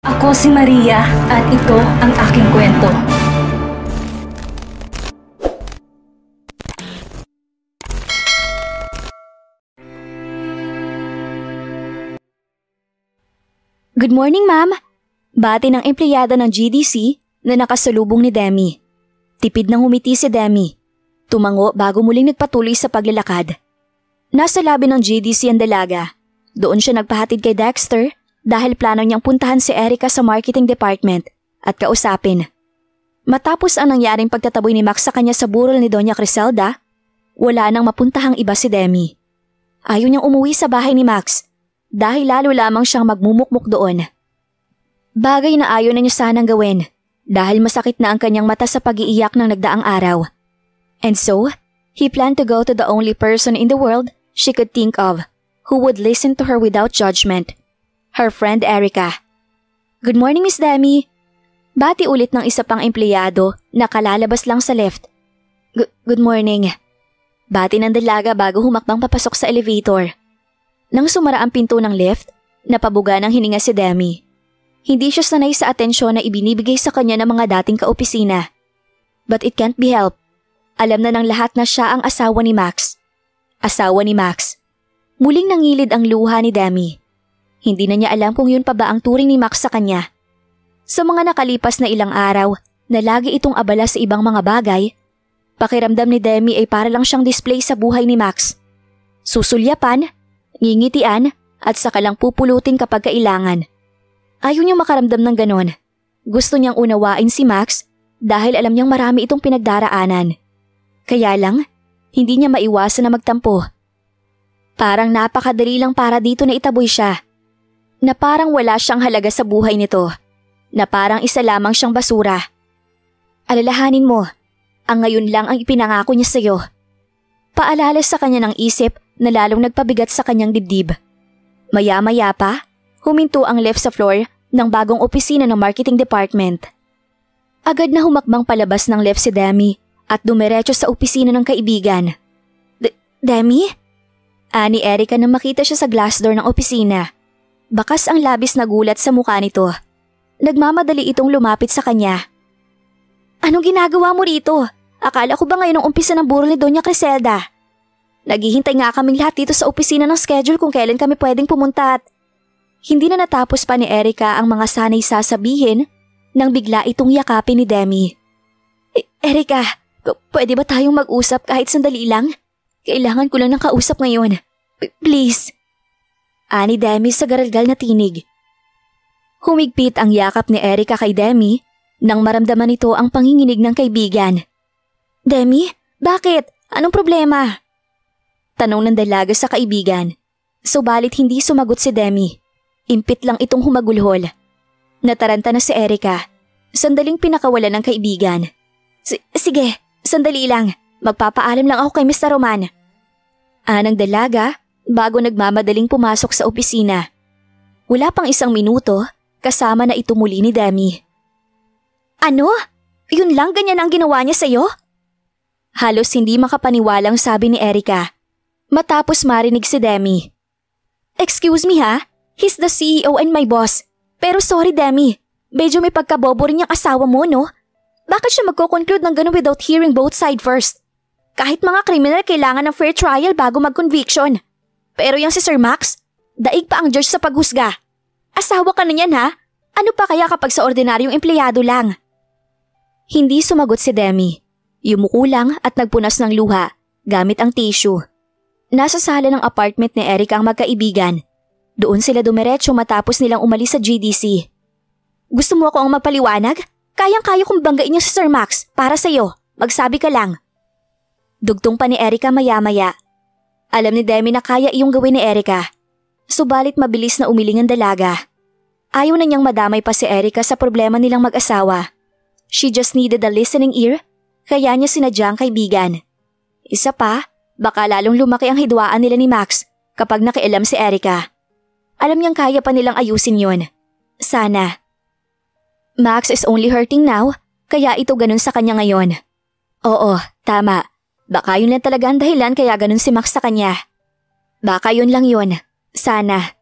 Ako si Maria at ito ang aking kwento. Good morning, ma'am. Bati ng empleyada ng GDC na nakasalubong ni Demi. Tipid nang humiti si Demi. Tumango bago muling nagpatuloy sa paglalakad. Nasa labi ng GDC ang dalaga. Doon siya nagpahatid kay Dexter dahil plano niyang puntahan si Erica sa marketing department at kausapin. Matapos ang nangyaring pagtataboy ni Max sa kanya sa burol ni Doña Criselda, wala nang mapuntahang iba si Demi. Ayaw niyang umuwi sa bahay ni Max dahil lalo lamang siyang magmumukmuk doon. Bagay na ayaw na niya sanang gawin dahil masakit na ang kanyang mata sa pag-iiyak ng nagdaang araw. And so, he planned to go to the only person in the world she could think of who would listen to her without judgment. Her friend Erica. Good morning, Miss Demi. Bati ulit ng isa pang empleyado na kalalabas lang sa lift. Good morning. Bati ng dalaga bago humakbang papasok sa elevator. Nang sumara ang pinto ng lift, napabuga ng hininga si Demi. Hindi siya sanay sa atensyon na ibinibigay sa kanya ng mga dating kaopisina. But it can't be helped. Alam na ng lahat na siya ang asawa ni Max. Asawa ni Max. Muling nangilid ang luha ni Demi. Hindi na niya alam kung yun pa ba ang turing ni Max sa kanya. Sa mga nakalipas na ilang araw na lagi itong abala sa ibang mga bagay, pakiramdam ni Demi ay para lang siyang display sa buhay ni Max. Susulyapan, ngingitian at saka lang pupulutin kapag kailangan. Ayaw niyang makaramdam ng ganon. Gusto niyang unawain si Max dahil alam niyang marami itong pinagdaraanan. Kaya lang, hindi niya maiwasan na magtampo. Parang napakadali lang para dito na itaboy siya. Na parang wala siyang halaga sa buhay nito. Na parang isa lamang siyang basura. Alalahanin mo, ang ngayon lang ang ipinangako niya sa'yo. Paalala sa kanya ng isip na lalong nagpabigat sa kanyang dibdib. Maya-maya pa, huminto ang lift sa floor ng bagong opisina ng marketing department. Agad na humakbang palabas ng lift si Demi at dumiretso sa opisina ng kaibigan. Demi? Ani Erica nang makita siya sa glass door ng opisina. Bakas ang labis na gulat sa mukha nito. Nagmamadali itong lumapit sa kanya. Anong ginagawa mo rito? Akala ko ba ngayon ang umpisa ng burol ni Doña Criselda? Naghihintay nga kaming lahat dito sa opisina ng schedule kung kailan kami pwedeng pumunta at… Hindi na natapos pa ni Erica ang mga sanay sasabihin nang bigla itong yakapin ni Demi. Erica, pwede ba tayong mag-usap kahit sandali lang? Kailangan ko lang ng kausap ngayon. Please. Ani Demi sa garalgal na tinig. Humigpit ang yakap ni Erica kay Demi nang maramdaman nito ang panginginig ng kaibigan. Demi, bakit? Anong problema? Tanong ng dalaga sa kaibigan. Subalit hindi sumagot si Demi. Impit lang itong humagulhol. Nataranta na si Erica. Sandaling pinakawalan ng kaibigan. Sige, sandali lang. Magpapaalam lang ako kay Mr. Roman. Anang dalaga bago nagmamadaling pumasok sa opisina. Wala pang isang minuto, kasama na ito muli ni Demi. Ano? Yun lang ganyan ang ginawa niya sa'yo? Halos hindi makapaniwalang sabi ni Erica. Matapos marinig si Demi. Excuse me ha, he's the CEO and my boss. Pero sorry Demi, medyo may pagkabobo rin yung asawa mo no? Bakit siya magko-conclude ng ganun without hearing both side first? Kahit mga kriminal kailangan ng fair trial bago mag-conviction. Pero yung si Sir Max, daig pa ang judge sa paghusga. Asawa ka na yan ha? Ano pa kaya kapag sa ordinaryong empleyado lang? Hindi sumagot si Demi. Yumuko lang at nagpunas ng luha gamit ang tissue. Nasa sala ng apartment ni Erica ang magkaibigan. Doon sila dumiretso matapos nilang umalis sa GDC. Gusto mo ako ang magpaliwanag? Kayang-kaya kong banggain yung si Sir Max para sa'yo. Magsabi ka lang. Dugtong pa ni Erica maya-maya. Alam ni Demi na kaya iyong gawin ni Erica. Subalit mabilis na umiling ang dalaga. Ayaw na niyang madamay pa si Erica sa problema nilang mag-asawa. She just needed a listening ear, kaya niya sinadya ang kaibigan. Isa pa, baka lalong lumaki ang hidwaan nila ni Max kapag nakialam si Erica. Alam niyang kaya pa nilang ayusin yon. Sana. Max is only hurting now, kaya ito ganun sa kanya ngayon. Oo, tama. Baka yun lang talaga ang dahilan kaya ganun si Max sa kanya. Baka yun lang yun. Sana.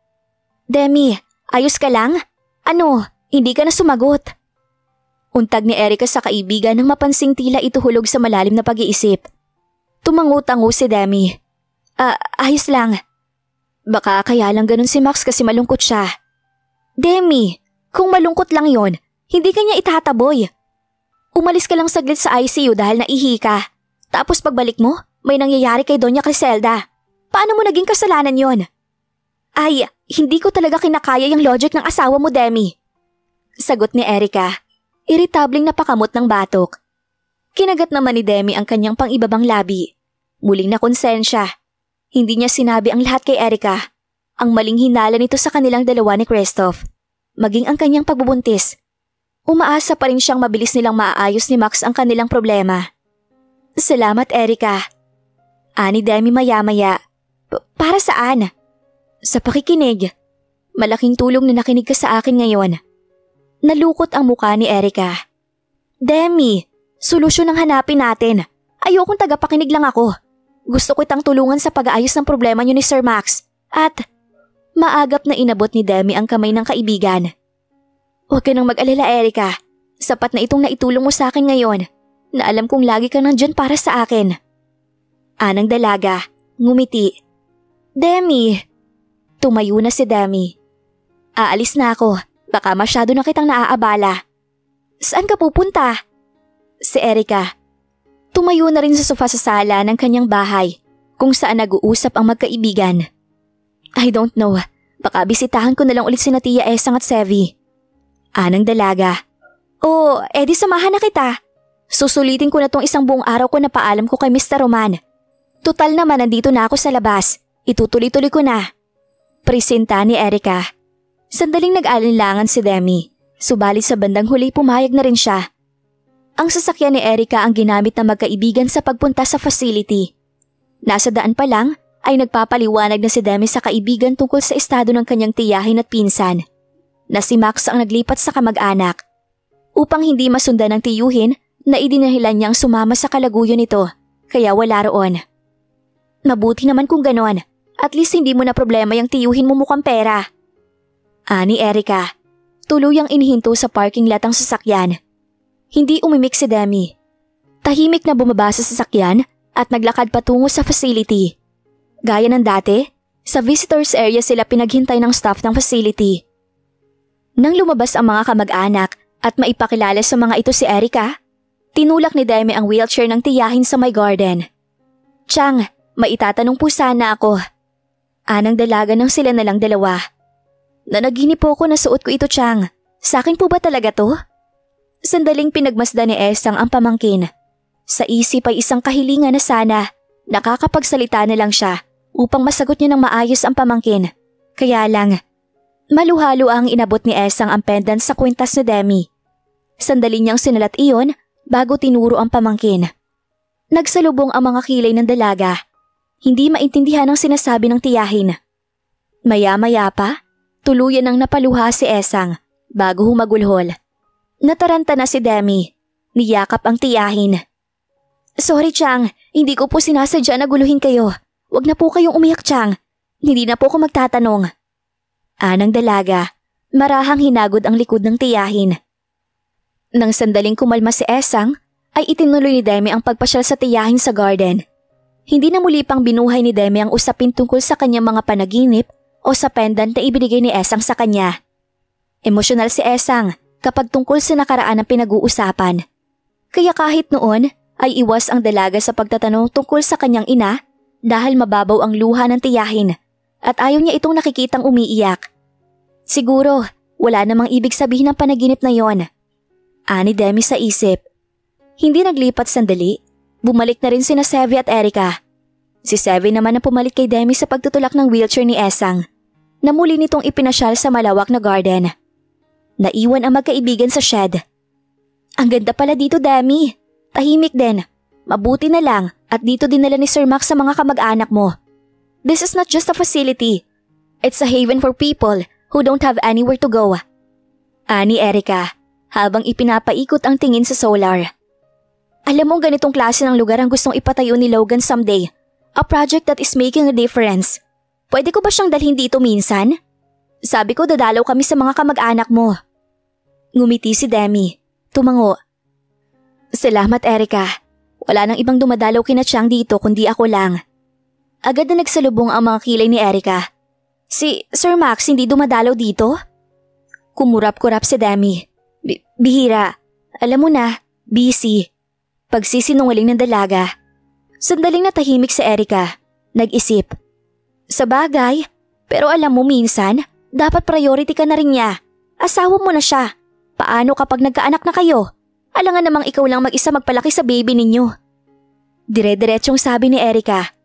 Demi, ayos ka lang? Ano? Hindi ka na sumagot. Untag ni Erica sa kaibigan nang mapansing tila ito hulog sa malalim na pag-iisip. Tumango-tango si Demi. Ayos lang. Baka kaya lang ganun si Max kasi malungkot siya. Demi, kung malungkot lang yon, hindi ka niya itataboy. Umalis ka lang saglit sa ICU dahil naihi ka. Tapos pagbalik mo, may nangyayari kay Doña Criselda. Paano mo naging kasalanan yon? Ay, hindi ko talaga kinakaya yung logic ng asawa mo, Demi. Sagot ni Erica. Iritabling napakamot ng batok. Kinagat naman ni Demi ang kanyang pang-ibabang labi. Muling nakonsensya. Hindi niya sinabi ang lahat kay Erica. Ang maling hinala nito sa kanilang dalawa ni Christoph. Maging ang kanyang pagbubuntis. Umaasa pa rin siyang mabilis nilang maaayos ni Max ang kanilang problema. Salamat, Erica. Ani Demi maya-maya. Para saan? Sa pakikinig. Malaking tulong na nakinig ka sa akin ngayon. Nalukot ang mukha ni Erica. Demi, solusyon ang hanapin natin. Ayokong tagapakinig lang ako. Gusto ko itang tulungan sa pag-aayos ng problema niyo ni Sir Max. At maagap na inabot ni Demi ang kamay ng kaibigan. Huwag ka nang mag-alala, Erica. Sapat na itong naitulong mo sa akin ngayon na alam kong lagi kang nandyan para sa akin. Anang dalaga, ngumiti. Demi! Tumayo na si Demi. Aalis na ako. Baka masyado na kitang naaabala. Saan ka pupunta? Si Erica. Tumayo na rin sa sofa sa sala ng kanyang bahay kung saan nag-uusap ang magkaibigan. I don't know. Baka bisitahan ko na lang ulit sina Tia Esang at Sevi. Anang dalaga. Edi samahan na kita. Susulitin ko na tong isang buong araw ko na paalam ko kay Mr. Roman. Tutal naman nandito na ako sa labas. Itutuloy-tuloy ko na. Presenta ni Erica. Sandaling nag-alinlangan si Demi, subalit sa bandang huli pumayag na rin siya. Ang sasakyan ni Erica ang ginamit ng magkaibigan sa pagpunta sa facility. Nasa daan pa lang ay nagpapaliwanag na si Demi sa kaibigan tungkol sa estado ng kanyang tiyahin at pinsan, na si Max ang naglipat sa kamag-anak. Upang hindi masundan ng tiyuhin na idinahilan niyang sumama sa kalaguyo nito, kaya wala roon. Mabuti naman kung ganon, at least hindi mo na problema yung tiyuhin mo mukhang pera. Ani Erica, tuluyang inihinto sa parking lot ang sasakyan. Hindi umimik si Demi. Tahimik na bumaba sa sasakyan at naglakad patungo sa facility. Gaya ng dati, sa visitors area sila pinaghintay ng staff ng facility. Nang lumabas ang mga kamag-anak at maipakilala sa mga ito si Erica, tinulak ni Demi ang wheelchair ng tiyahin sa my garden. Chang, maitatanong po sana ako. Anang dalaga nang sila na lang dalawa. Nanaginip po ako na suot ko ito, Chang. Sa akin po ba talaga to? Sandaling pinagmasdan ni Esang ang pamangkin. Sa isip ay isang kahilingan na sana nakakapagsalita na lang siya upang masagot niya ng maayos ang pamangkin. Kaya lang, maluhalo ang inabot ni Esang ang pendant sa kwintas ni Demi. Sandali niyang sinalat iyon bago tinuro ang pamangkin. Nagsalubong ang mga kilay ng dalaga. Hindi maintindihan ang sinasabi ng tiyahin. Maya-maya pa, tuluyan ang napaluha si Esang bago humagulhol. Nataranta na si Demi. Niyakap ang tiyahin. Sorry, Chang. Hindi ko po sinasadya na guluhin kayo. Huwag na po kayong umiyak, Chang. Hindi na po ako magtatanong. Anang dalaga, marahang hinagod ang likod ng tiyahin. Nang sandaling kumalma si Esang, ay itinuloy ni Demi ang pagpasyal sa tiyahin sa garden. Hindi na muli pang binuhay ni Demi ang usapin tungkol sa kanyang mga panaginip o sa pendant na ibinigay ni Esang sa kanya. Emosyonal si Esang kapag tungkol sa nakaraan ang pinag-uusapan. Kaya kahit noon ay iwas ang dalaga sa pagtatanong tungkol sa kanyang ina dahil mababaw ang luha ng tiyahin at ayaw niya itong nakikitang umiiyak. Siguro wala namang ibig sabihin ng panaginip na yon. Ani Demi sa isip. Hindi naglipat sandali, bumalik na rin sina Sevi at Erica. Si Sevi naman ang pumalit kay Demi sa pagtutulak ng wheelchair ni Esang na muli nitong ipinasyal sa malawak na garden. Naiwan ang magkaibigan sa shed. Ang ganda pala dito, Demi. Tahimik din. Mabuti na lang at dito dinala ni Sir Max sa mga kamag-anak mo. This is not just a facility. It's a haven for people who don't have anywhere to go. Ani Erica, habang ipinapaikot ang tingin sa solar. Alam mo ganitong klase ng lugar ang gustong ipatayo ni Logan someday. A project that is making a difference. Pwede ko ba siyang dalhin dito minsan? Sabi ko dadalaw kami sa mga kamag-anak mo. Ngumiti si Demi. Tumango. Salamat, Erica. Wala nang ibang dumadalaw kina Chang dito kundi ako lang. Agad na nagsalubong ang mga kilay ni Erica. Si Sir Max hindi dumadalaw dito? Kumurap-kurap si Demi. Bihira. Alam mo na, busy. Pagsisinungaling ng dalaga. Sandaling natahimik si Erica. Nag-isip. Sa bagay, pero alam mo minsan, dapat priority ka na rin niya. Asawa mo na siya. Paano kapag nagkaanak na kayo? Alangan namang ikaw lang mag-isa magpalaki sa baby ninyo. Dire-diretsyong sabi ni Erica.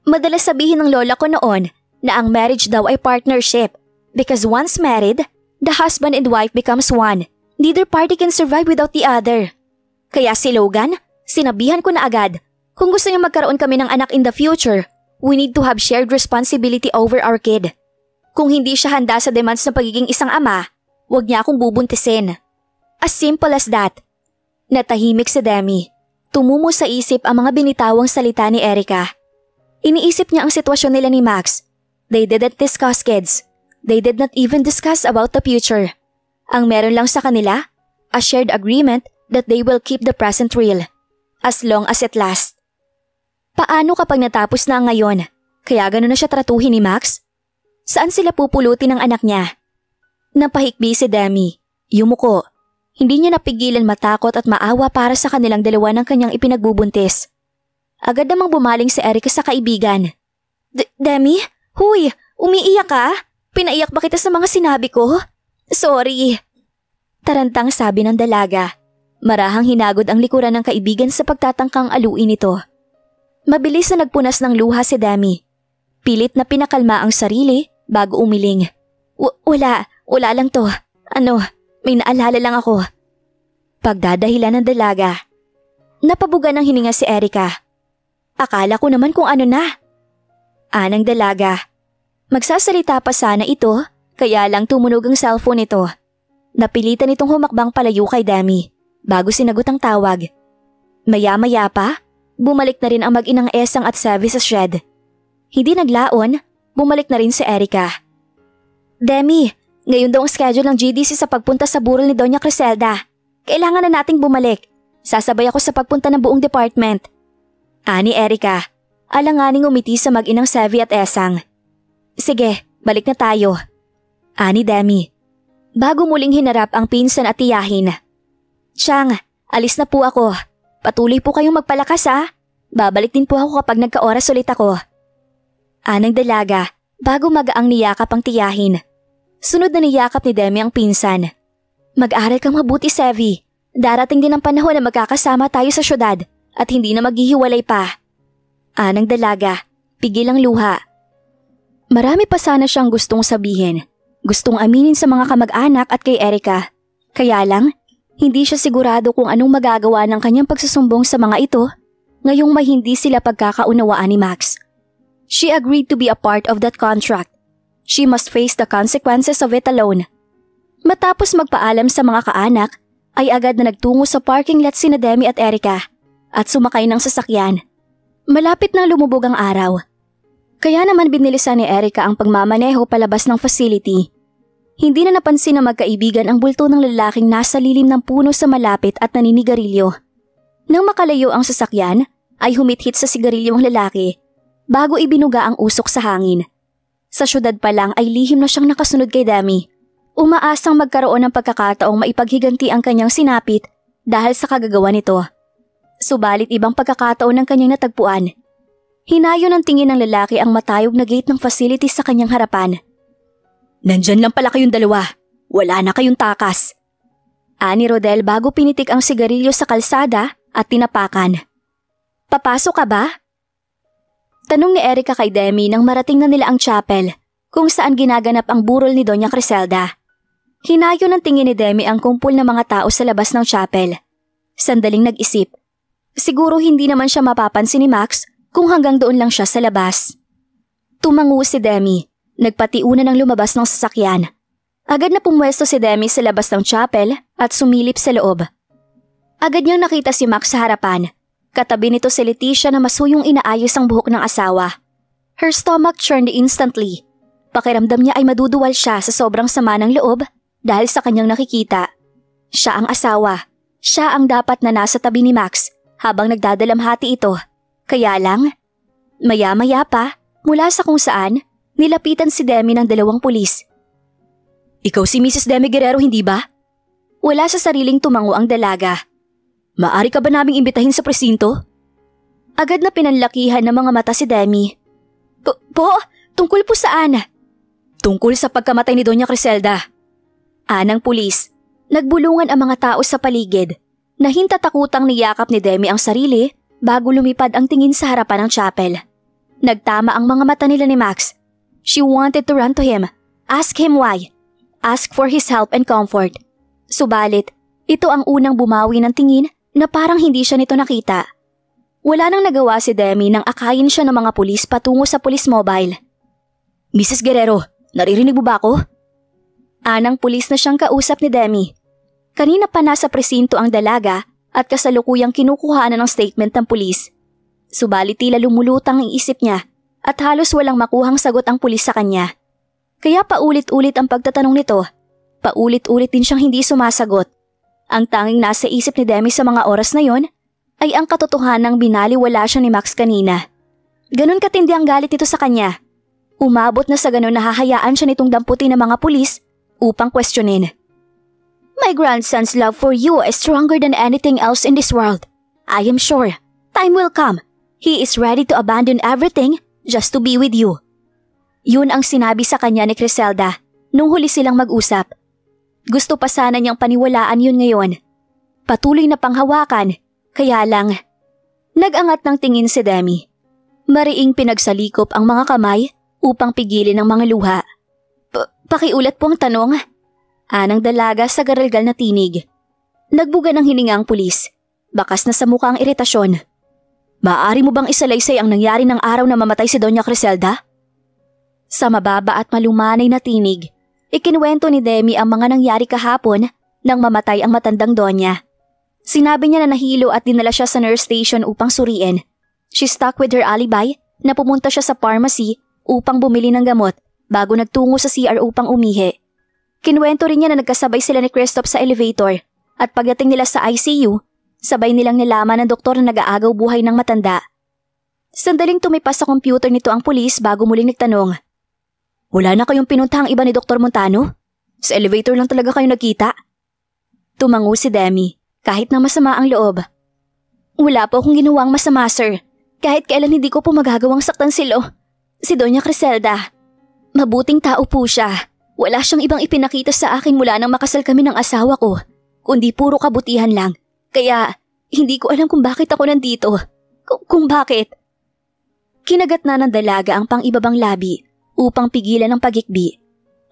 Madalas sabihin ng lola ko noon na ang marriage daw ay partnership because once married, the husband and wife becomes one. Neither party can survive without the other. Kaya si Logan, sinabihan ko na agad, kung gusto niya magkaroon kami ng anak in the future, we need to have shared responsibility over our kid. Kung hindi siya handa sa demands ng pagiging isang ama, huwag niya akong bubuntisin. As simple as that. Natahimik si Demi. Tumumo sa isip ang mga binitawang salita ni Erica. Iniisip niya ang sitwasyon nila ni Max. They didn't discuss kids. They did not even discuss about the future. Ang meron lang sa kanila, a shared agreement that they will keep the present real, as long as it lasts. Paano kapag natapos na ngayon? Kaya gano'n na siya tratuhin ni Max? Saan sila pupulutin ng anak niya? Napahikbi si Demi. Yumuko. Hindi niya napigilan matakot at maawa para sa kanilang dalawa ng kanyang ipinagbubuntis. Agad namang bumaling si Erica sa kaibigan. Demi? Huy! Umiiyak ka? Pinaiyak ba kita sa mga sinabi ko? Sorry. Tarantang sabi ng dalaga. Marahang hinagod ang likuran ng kaibigan sa pagtatangkang aluin ito. Mabilis na nagpunas ng luha si Demi. Pilit na pinakalma ang sarili bago umiling. Wala lang to. May naalala lang ako. Pagdadahilan ng dalaga. Napabuga ng hininga si Erica. Akala ko naman kung ano na. Anang dalaga. Magsasalita pa sana ito, kaya lang tumunog ang cellphone nito. Napilitan itong humakbang palayo kay Demi, bago sinagot ang tawag. Maya-maya pa, bumalik na rin ang mag-inang Esang at Sevi sa shed. Hindi naglaon, bumalik na rin si Erica. Demi, ngayon daw ang schedule ng GDC sa pagpunta sa burol ni Doña Criselda. Kailangan na nating bumalik. Sasabay ako sa pagpunta ng buong department. Ani Erica, alanganing umiti sa mag-inang Sevi at Esang. Sige, balik na tayo. Ani Demi. Bago muling hinarap ang pinsan at tiyahin. Chang, alis na po ako. Patuloy po kayong magpalakas ha. Babalik din po ako kapag nagka-oras ulit ako. Anang dalaga, bago magaang niyakap ang tiyahin. Sunod na niyakap ni Demi ang pinsan. Mag-aral kang mabuti, Sevi. Darating din ang panahon na magkakasama tayo sa syudad at hindi na maghihiwalay pa. Anang dalaga, pigil ang luha. Marami pa sana siyang gustong sabihin. Gustong aminin sa mga kamag-anak at kay Erica. Kaya lang, hindi siya sigurado kung anong magagawa ng kanyang pagsusumbong sa mga ito ngayong may hindi sila pagkakaunawaan ni Max. She agreed to be a part of that contract. She must face the consequences of it alone. Matapos magpaalam sa mga kaanak, ay agad na nagtungo sa parking lot sina Demi at Erica at sumakay ng sasakyan. Malapit nang lumubog ang araw. Kaya naman binilisan ni Erica ang pagmamaneho palabas ng facility. Hindi na napansin ng magkaibigan ang bulto ng lalaking nasa lilim ng puno sa malapit at naninigarilyo. Nang makalayo ang sasakyan, ay humithit sa sigarilyo ang lalaki bago ibinuga ang usok sa hangin. Sa syudad pa lang ay lihim na siyang nakasunod kay Demi. Umaasang magkaroon ng pagkakataong maipaghiganti ang kanyang sinapit dahil sa kagagawa nito. Subalit ibang pagkakataon ng kanyang natagpuan. Hinayo ng tingin ng lalaki ang matayog na gate ng facility sa kanyang harapan. Nandyan lang pala kayong dalawa. Wala na kayong takas. Ani Rodel bago pinitik ang sigarilyo sa kalsada at tinapakan. Papasok ka ba? Tanong ni Erica kay Demi nang marating na nila ang chapel kung saan ginaganap ang burol ni Doña Criselda. Hinayo ng tingin ni Demi ang kumpul ng mga tao sa labas ng chapel. Sandaling nag-isip. Siguro hindi naman siya mapapansin ni Max kung hanggang doon lang siya sa labas. Tumango si Demi. Nagpatiuna ng lumabas ng sasakyan. Agad na pumwesto si Demi sa labas ng chapel at sumilip sa loob. Agad niyang nakita si Max sa harapan. Katabi nito si Leticia na masuyong inaayos ang buhok ng asawa. Her stomach churned instantly. Pakiramdam niya ay maduduwal siya sa sobrang sama ng loob dahil sa kanyang nakikita. Siya ang asawa. Siya ang dapat na nasa tabi ni Max habang nagdadalamhati ito. Kaya lang, maya-maya pa, mula sa kung saan, nilapitan si Demi ng 2 pulis. Ikaw si Mrs. Demi Guerrero, hindi ba? Wala sa sariling tumango ang dalaga. Maari ka ba naming imbitahin sa presinto? Agad na pinanlakihan ng mga mata si Demi. Po, tungkol po saan? Tungkol sa pagkamatay ni Doña Criselda. Anang pulis. Nagbulungan ang mga tao sa paligid. Nahintatakutang niyakap ni Demi ang sarili bago lumipad ang tingin sa harapan ng chapel. Nagtama ang mga mata nila ni Max. She wanted to run to him, ask him why, ask for his help and comfort. Subalit, ito ang unang bumawi ng tingin na parang hindi siya nito nakita. Wala nang nagawa si Demi nang akayin siya ng mga pulis patungo sa police mobile. Mrs. Guerrero, naririnig mo ba ako? Anang pulis na siyang kausap ni Demi. Kanina pa nasa presinto ang dalaga at kasalukuyang kinukuhanan ng statement ng pulis. Subalit tila lumulutang ang isip niya at halos walang makuhang sagot ang pulis sa kanya. Kaya paulit-ulit ang pagtatanong nito. Paulit-ulit din siyang hindi sumasagot. Ang tanging nasa isip ni Demi sa mga oras na yon ay ang katotohanang binaliwala siya ni Max kanina. Ganon katindi ang galit ito sa kanya. Umabot na sa ganon na hahayaan siya nitong damputin ng mga pulis upang questionin. My grandson's love for you is stronger than anything else in this world. I am sure time will come. He is ready to abandon everything just to be with you. Yun ang sinabi sa kanya ni Criselda nung huli silang mag-usap. Gusto pa sana niyang paniwalaan yun ngayon. Patuloy na panghawakan, kaya lang. Nag-angat ng tingin si Demi. Mariing pinagsalikop ang mga kamay upang pigilin ang mga luha. Pakiulat po ang tanong. Anang dalaga sa garalgal na tinig. Nagbuga ng hininga ang pulis. Bakas na sa mukha ang iritasyon. Maaari mo bang isalaysay ang nangyari ng araw na mamatay si Doña Criselda? Sa mababa at malumanay na tinig, ikinuwento ni Demi ang mga nangyari kahapon nang mamatay ang matandang Doña. Sinabi niya na nahilo at dinala siya sa nurse station upang suriin. She stuck with her alibi na pumunta siya sa pharmacy upang bumili ng gamot bago nagtungo sa CR upang umihi. Kinuwento rin niya na nagkasabay sila ni Christoph sa elevator at pagdating nila sa ICU, sabay nilang nalaman ng doktor na nag-aagaw buhay ng matanda. Sandaling tumipas sa computer nito ang pulis bago muling nagtanong. Wala na kayong pinuntahang iba ni Dr. Montano? Sa elevator lang talaga kayo nagkita? Tumango si Demi, kahit na masama ang loob. Wala po akong ginawang masama, sir. Kahit kailan hindi ko po magagawang saktan si Doña Criselda. Mabuting tao po siya. Wala siyang ibang ipinakita sa akin mula nang makasal kami ng asawa ko, kundi puro kabutihan lang. Kaya hindi ko alam kung bakit ako nandito. Kung bakit. Kinagat na ng dalaga ang pang-ibabang labi upang pigilan ang pagikbi.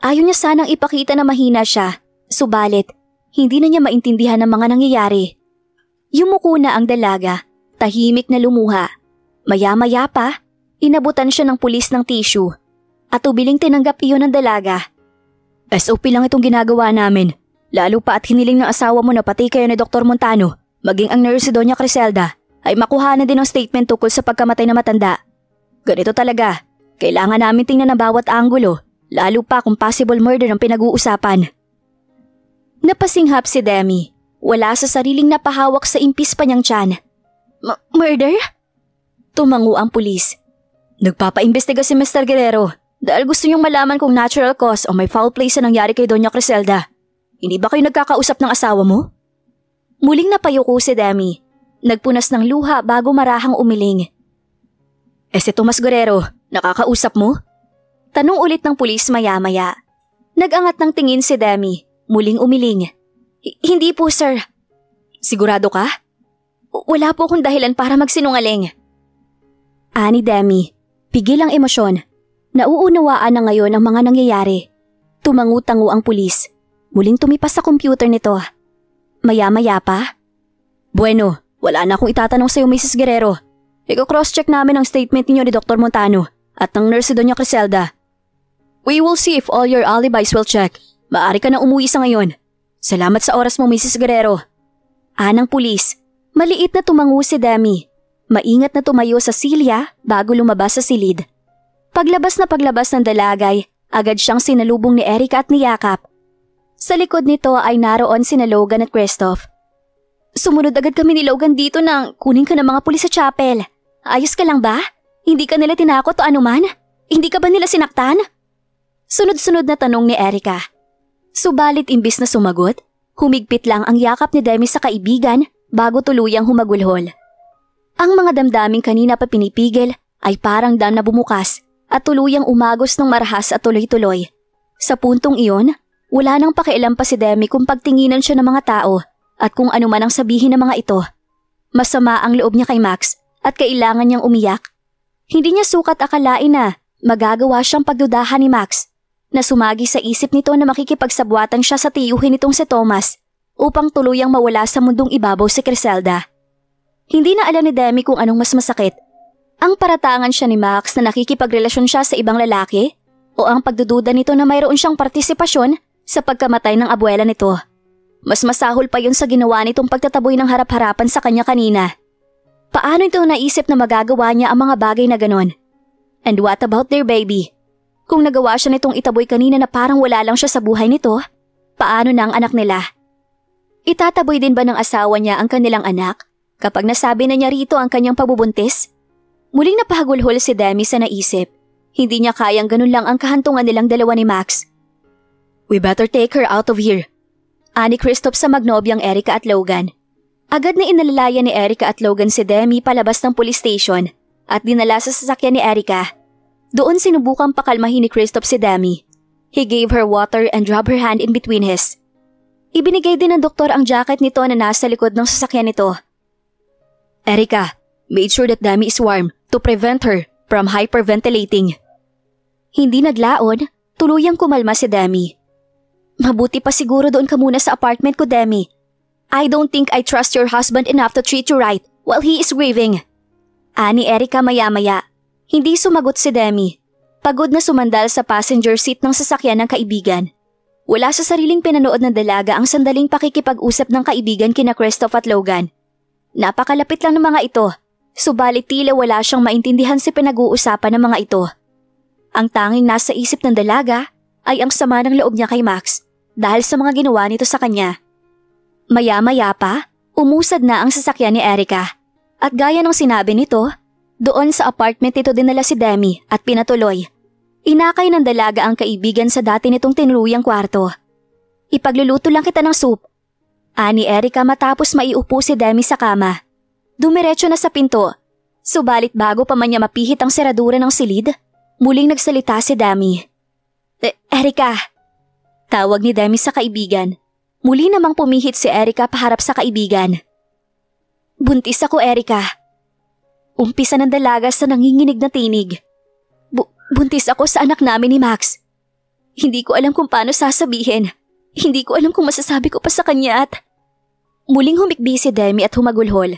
Ayaw niya sanang ipakita na mahina siya, subalit hindi na niya maintindihan ang mga nangyayari. Yumuko na ang dalaga, tahimik na lumuha. Maya-maya pa, inabutan siya ng pulis ng tissue at ubiling tinanggap iyon ng dalaga. SOP lang itong ginagawa namin, lalo pa at hiniling ng asawa mo na pati kayo ni Dr. Montano, maging ang nurse si Doña Criselda, ay makuhanan din ng statement tungkol sa pagkamatay na matanda. Ganito talaga, kailangan namin tingnan ang bawat anggulo, lalo pa kung possible murder ang pinag-uusapan. Napasinghap si Demi, wala sa sariling napahawak sa impis pa niyang tiyan. Murder? Tumango ang pulis. Nagpapaimbestiga si Mr. Guerrero dahil gusto niyong malaman kung natural cause o may foul play sa nangyari kay Doña Criselda. Hindi ba kayo nagkakausap ng asawa mo? Muling napayuko si Demi. Nagpunas ng luha bago marahang umiling. Si Tomas Guerrero, nakakausap mo? Tanong ulit ng pulis maya-maya. Nag-angat ng tingin si Demi, muling umiling. Hindi po, sir. Sigurado ka? Wala po akong dahilan para magsinungaling. Ani Demi, pigil ang emosyon. Nauunawaan na ngayon ang mga nangyayari. Tumangu-tango ang pulis. Muling tumipas sa computer nito. Maya-maya pa. Bueno, wala na akong itatanong sa'yo, Mrs. Guerrero. Iko-cross-check namin ang statement ninyo ni Dr. Montano at ng nurse si Doña Criselda. We will see if all your alibis will check. Maaari ka na umuwi sa ngayon. Salamat sa oras mo, Mrs. Guerrero. Anang pulis. Maliit na tumango si Demi. Maingat na tumayo sa silya bago lumabas sa silid. Paglabas ng dalagay, agad siyang sinalubong ni Erica at niyakap. Sa likod nito ay naroon sina Logan at Christoph. Sumunod agad kami ni Logan dito nang kunin ka ng mga pulis sa chapel. Ayos ka lang ba? Hindi ka nila tinakot o anuman? Hindi ka ba nila sinaktan? Sunod-sunod na tanong ni Erica. Subalit imbis na sumagot, humigpit lang ang yakap ni Demi sa kaibigan bago tuluyang humagulhol. Ang mga damdaming kanina pa pinipigil ay parang dam na bumukas at tuluyang umagos ng marahas at tuloy-tuloy. Sa puntong iyon, wala nang pakialam pa si Demi kung pagtinginan siya ng mga tao at kung ano man ang sabihin ng mga ito. Masama ang loob niya kay Max at kailangan niyang umiyak. Hindi niya sukat akalain na magagawa siyang pagdudahan ni Max na sumagi sa isip nito na makikipagsabwatan siya sa tiyuhin nitong si Thomas upang tuluyang mawala sa mundong ibabaw si Criselda. Hindi na alam ni Demi kung anong mas masakit. Ang paratangan siya ni Max na nakikipagrelasyon siya sa ibang lalaki o ang pagdududa nito na mayroon siyang partisipasyon sa pagkamatay ng abuela nito. Mas masahol pa yun sa ginawa nitong pagtataboy ng harap-harapan sa kanya kanina. Paano ito naisip na magagawa niya ang mga bagay na ganon? And what about their baby? Kung nagawa siya nitong itaboy kanina na parang wala lang siya sa buhay nito, paano na ang anak nila? Itataboy din ba ng asawa niya ang kanilang anak kapag nasabi na niya rito ang kanyang pabubuntis? Muling napahagulhol si Demi sa naisip. Hindi niya kayang ganun lang ang kahantungan nilang dalawa ni Max. We better take her out of here. Ani Christoph sa magnobyang Erica at Logan. Agad na inalalaya ni Erica at Logan si Demi palabas ng police station at dinala sa sasakyan ni Erica. Doon sinubukang pakalmahin ni Christoph si Demi. He gave her water and dropped her hand in between his. Ibinigay din ng doktor ang jacket nito na nasa likod ng sasakyan nito. Erica, made sure that Demi is warm to prevent her from hyperventilating. Hindi naglaon, tuluyang kumalma si Demi. Mabuti pa siguro doon ka muna sa apartment ko, Demi. I don't think I trust your husband enough to treat you right while he is grieving. Ani Erica maya-maya. Hindi sumagot si Demi. Pagod na sumandal sa passenger seat ng sasakyan ng kaibigan. Wala sa sariling pinanood ng dalaga ang sandaling pakikipag-usap ng kaibigan kina Christoph at Logan. Napakalapit lang ng mga ito, subalit tila wala siyang maintindihan sa pinag-uusapan ng mga ito. Ang tanging nasa isip ng dalaga ay ang sama ng loob niya kay Max dahil sa mga ginawa nito sa kanya. Maya-maya pa, umusad na ang sasakyan ni Erica. At gaya ng sinabi nito, doon sa apartment nito dinala si Demi at pinatuloy. Inakay ng dalaga ang kaibigan sa dati nitong tinuluyang kwarto. Ipagluluto lang kita ng soup. Ani Erica matapos maiupo si Demi sa kama. Dumiretso na sa pinto. Subalit bago pa man niya mapihit ang seradura ng silid, muling nagsalita si Demi. Erica. Tawag ni Demi sa kaibigan. Muli namang pumihit si Erica paharap sa kaibigan. Buntis ako, Erica. Umpisa ng dalaga sa nanginginig na tinig. Buntis ako sa anak namin ni Max. Hindi ko alam kung paano sasabihin. Hindi ko alam kung masasabi ko pa sa kanya at... Muling humikbi si Demi at humagulhol.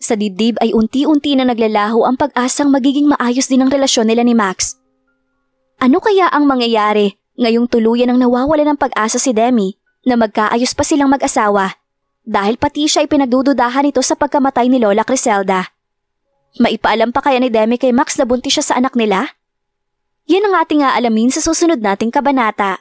Sa dibdib ay unti-unti na naglalaho ang pag-asang magiging maayos din ang relasyon nila ni Max. Ano kaya ang mangyayari ngayong tuluyan ang nawawala ng pag-asa si Demi na magkaayos pa silang mag-asawa dahil pati siya ay pinagdududahan nito sa pagkamatay ni Lola Criselda? Maipaalam pa kaya ni Demi kay Max na buntis siya sa anak nila? Yan ang ating aalamin sa susunod nating kabanata.